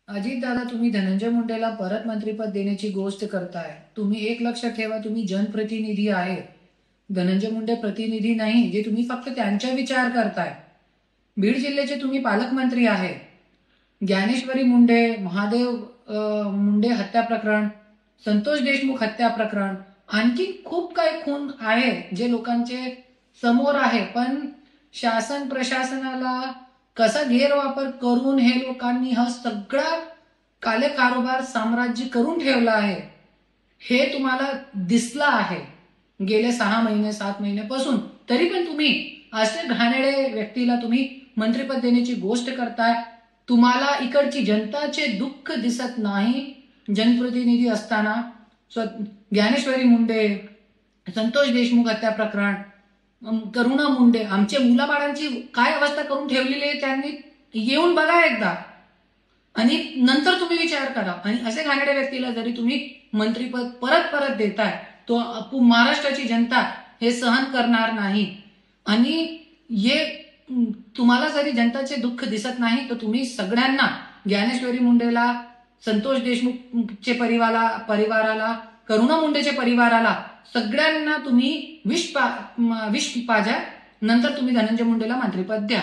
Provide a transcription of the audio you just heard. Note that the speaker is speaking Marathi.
अजितदादा, तुम्ही धनंजय मुंडेला परत मंत्रिपद देण्याची गोष्ट करताय. तुम्ही एक लक्षात ठेवा, तुम्ही जनप्रतिनिधी आहे. धनंजय मुंडे प्रतिनिधी नाही, जे तुम्ही फक्त त्यांचा विचार करताय. बीड जिल्ह्याचे तुम्ही पालकमंत्री आहे. ज्ञानेश्वरी मुंडे, महादेव मुंडे हत्या प्रकरण, संतोष देशमुख हत्या प्रकरण, आणखी खूप काही खून आहे जे लोकांचे समोर आहे. पण शासन प्रशासनाला कसा गैरवापर करून हे लोकांनी हा सगळा कालेकारोबार साम्राज्य करून ठेवला आहे, हे तुम्हाला दिसलं आहे गेले 6 महिने 7 महिन्यापासून. तरी पण तुम्ही असे घाणेरडे व्यक्तीला तुम्ही मंत्रिपद देण्याची गोष्ट करताय. तुम्हाला इकडची जनताचे दुःख दिसत नाही. जनप्रतिनिधी असताना ज्ञानेश्वरी मुंडे, संतोष देशमुख हत्या प्रकरण, करुणा मुंडे, आमच्या मुलाबाळांची काय अवस्था करून ठेवलेली आहे त्यांनी, येऊन बघा एकदा आणि नंतर तुम्ही विचार करा. आणि असे घाणेरड्या व्यक्तीला जरी तुम्ही मंत्रिपद परत परत देताय, तो महाराष्ट्राची जनता हे सहन करणार नाही. आणि हे तुम्हाला जरी जनताचे दुःख दिसत नाही, तर तुम्ही सगळ्यांना, ज्ञानेश्वरी मुंडेला, संतोष देशमुखचे परिवाराला, करुणा मुंडेच्या परिवाराला, सगळ्यांना तुम्ही विष पाजा. नंतर तुम्ही धनंजय मुंडेला मंत्रिपद द्या.